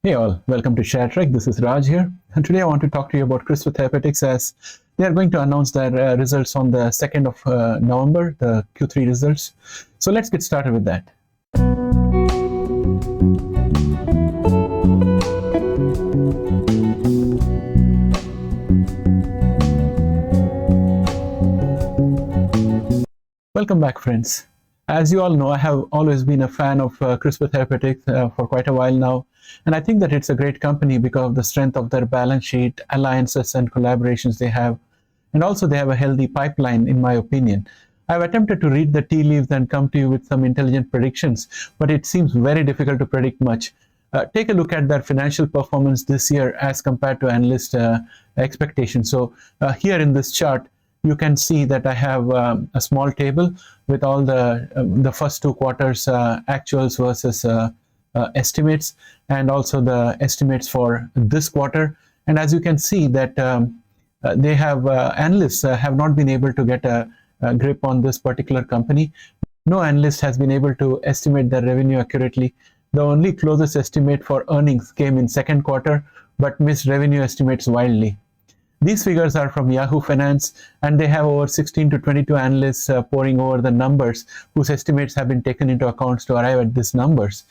Hey all, welcome to ShareTrek. This is Raj here. And today I want to talk to you about Crispr Therapeutics as they are going to announce their results on the 2nd of November, the Q3 results. So let's get started with that. Welcome back, friends. As you all know, I have always been a fan of Crispr Therapeutics for quite a while now. And I think that it's a great company because of the strength of their balance sheet, alliances, and collaborations they have. And also, they have a healthy pipeline, in my opinion. I've attempted to read the tea leaves and come to you with some intelligent predictions, but it seems very difficult to predict much. Take a look at their financial performance this year as compared to analyst expectations. So here in this chart, you can see that I have a small table with all the first two quarters actuals versus estimates, and also the estimates for this quarter. And as you can see that they have analysts have not been able to get a grip on this particular company. No analyst has been able to estimate their revenue accurately. The only closest estimate for earnings came in second quarter, but missed revenue estimates wildly. These figures are from Yahoo Finance, and they have over 16 to 22 analysts poring over the numbers whose estimates have been taken into account to arrive at these numbers.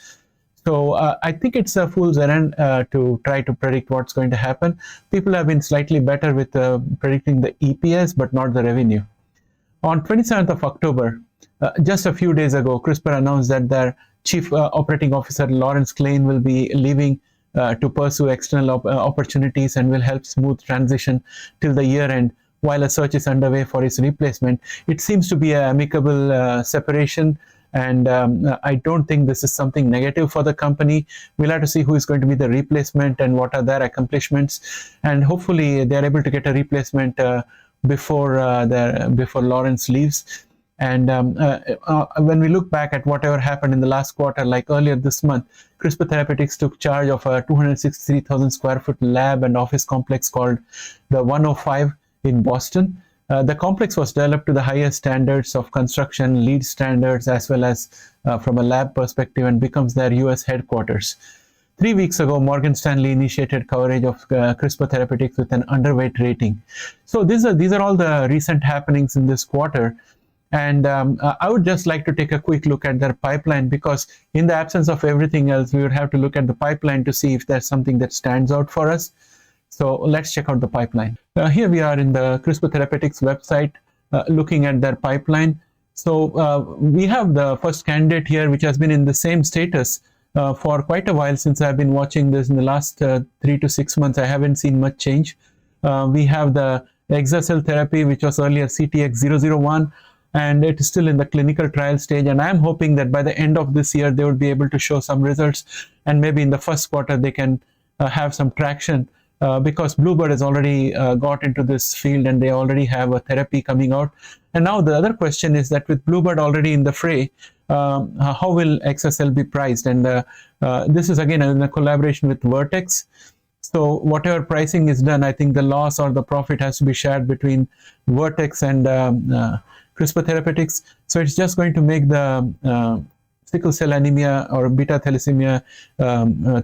So I think it's a fool's errand to try to predict what's going to happen. People have been slightly better with predicting the EPS, but not the revenue. On 27th of October, just a few days ago, Crispr announced that their Chief Operating Officer, Lawrence Klein, will be leaving to pursue external opportunities and will help smooth transition till the year end while a search is underway for his replacement. It seems to be an amicable separation, and I don't think this is something negative for the company. We'll have to see who is going to be the replacement and what are their accomplishments, and hopefully they're able to get a replacement before Lawrence leaves. And when we look back at whatever happened in the last quarter, like earlier this month, Crispr Therapeutics took charge of a 263,000 square foot lab and office complex called the 105 in Boston. The complex was developed to the highest standards of construction, LEED standards, as well as from a lab perspective, and becomes their US headquarters. 3 weeks ago, Morgan Stanley initiated coverage of Crispr Therapeutics with an underweight rating. So these are all the recent happenings in this quarter. And I would just like to take a quick look at their pipeline, because in the absence of everything else, we would have to look at the pipeline to see if there's something that stands out for us. So let's check out the pipeline. Here we are in the Crispr Therapeutics website, looking at their pipeline. So we have the first candidate here, which has been in the same status for quite a while. Since I've been watching this in the last 3 to 6 months, I haven't seen much change. We have the Exacel therapy, which was earlier CTX001. And it is still in the clinical trial stage, and I'm hoping that by the end of this year they would be able to show some results, and maybe in the first quarter they can have some traction, because Bluebird has already got into this field and they already have a therapy coming out. And now the other question is that with Bluebird already in the fray, how will XSL be priced? And this is again in a collaboration with Vertex. So whatever pricing is done, I think the loss or the profit has to be shared between Vertex and Crispr Therapeutics. So it's just going to make the sickle cell anemia or beta thalassemia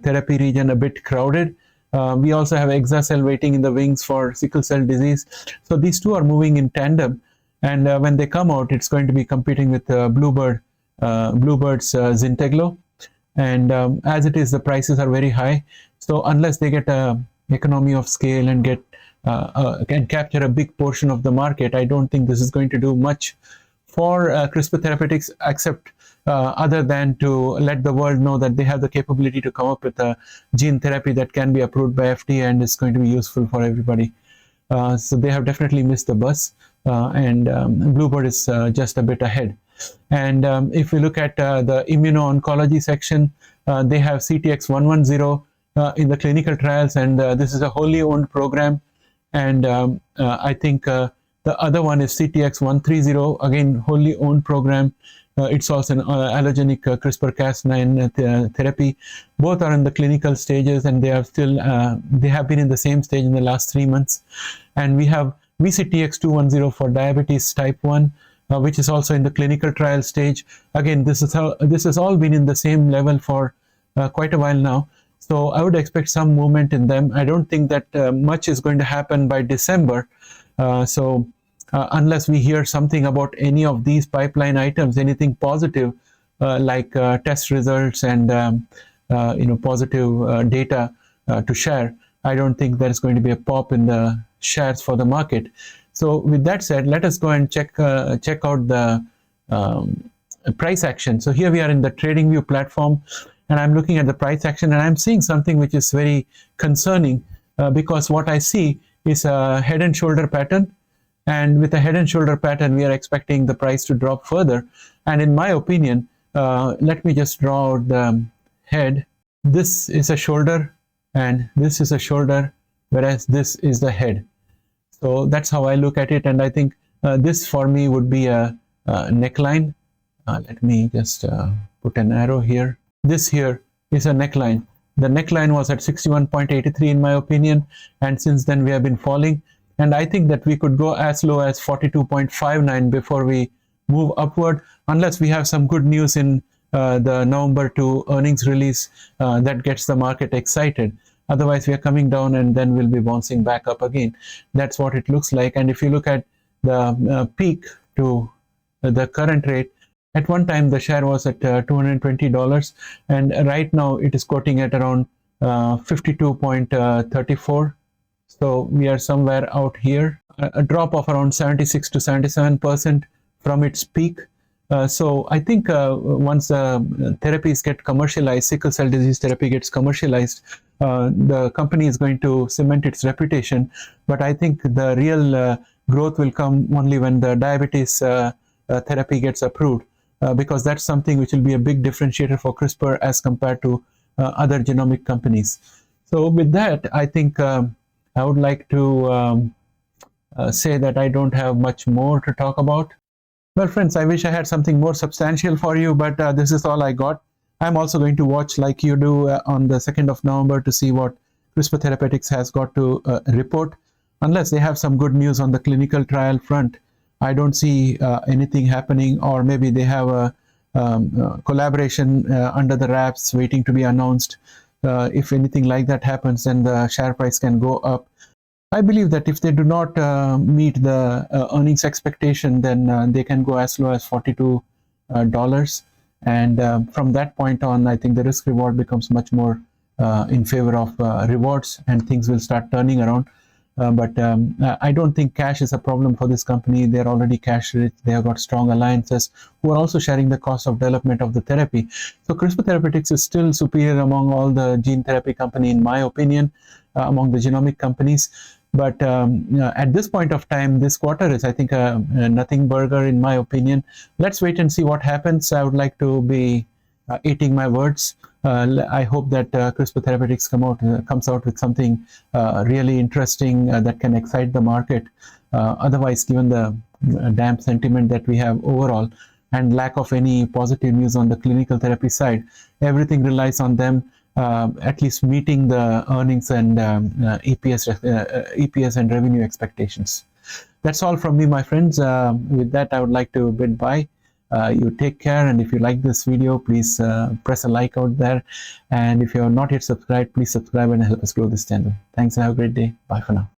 therapy region a bit crowded. We also have Exacel waiting in the wings for sickle cell disease. So these two are moving in tandem, and when they come out, it's going to be competing with Bluebird's Zynteglo. And as it is, the prices are very high. So unless they get an economy of scale and can capture a big portion of the market, I don't think this is going to do much for Crispr Therapeutics, except other than to let the world know that they have the capability to come up with a gene therapy that can be approved by FDA and is going to be useful for everybody. So they have definitely missed the bus, and Bluebird is just a bit ahead. And if we look at the immuno-oncology section, they have CTX110 in the clinical trials, and this is a wholly owned program. And I think the other one is CTX130, again, wholly owned program. It's also an allogenic CRISPR-Cas9 therapy. Both are in the clinical stages, and they are still, they have been in the same stage in the last 3 months. And we have VCTX210 for diabetes type 1, which is also in the clinical trial stage. Again, this has all been in the same level for quite a while now. So I would expect some movement in them. I don't think that much is going to happen by December. Unless we hear something about any of these pipeline items, anything positive, like test results and positive data to share, I don't think there's going to be a pop in the shares for the market. So with that said, let us go and check out the price action. So here we are in the TradingView platform, and I'm looking at the price action, and I'm seeing something which is very concerning, because what I see is a head and shoulder pattern, and with a head and shoulder pattern we are expecting the price to drop further. And in my opinion, let me just draw out the head. This is a shoulder and this is a shoulder, whereas this is the head. So that's how I look at it, and I think this for me would be a neckline. Let me just put an arrow here. This here is a neckline. The neckline was at 61.83 in my opinion, and since then we have been falling, and I think that we could go as low as 42.59 before we move upward, unless we have some good news in the November 2 earnings release that gets the market excited. Otherwise we are coming down and then we'll be bouncing back up again. That's what it looks like. And if you look at the peak to the current rate, at one time the share was at $220, and right now it is quoting at around 52.34. So we are somewhere out here, a drop of around 76 to 77% from its peak. So I think once therapies get commercialized, sickle cell disease therapy gets commercialized, the company is going to cement its reputation. But I think the real growth will come only when the diabetes therapy gets approved, because that's something which will be a big differentiator for CRISPR as compared to other genomic companies. So with that, I think I would like to say that I don't have much more to talk about. Well, friends, I wish I had something more substantial for you, but this is all I got. I'm also going to watch, like you do, on the 2nd of November to see what Crispr Therapeutics has got to report. Unless they have some good news on the clinical trial front, I don't see anything happening, or maybe they have a collaboration under the wraps waiting to be announced. If anything like that happens, then the share price can go up. I believe that if they do not meet the earnings expectation, then they can go as low as $42. And from that point on, I think the risk reward becomes much more in favor of rewards, and things will start turning around. But I don't think cash is a problem for this company. They're already cash rich. They have got strong alliances who are also sharing the cost of development of the therapy. So Crispr Therapeutics is still superior among all the gene therapy company, in my opinion, among the genomic companies. But at this point of time, this quarter is, I think, a nothing burger in my opinion. Let's wait and see what happens. I would like to be eating my words. I hope that Crispr Therapeutics comes out with something really interesting that can excite the market. Otherwise, given the damp sentiment that we have overall and lack of any positive news on the clinical therapy side, everything relies on them at least meeting the earnings and EPS and revenue expectations. That's all from me, my friends. With that, I would like to bid bye. You take care, and if you like this video, please press a like out there, and if you are not yet subscribed, please subscribe and help us grow this channel. Thanks and have a great day. Bye for now.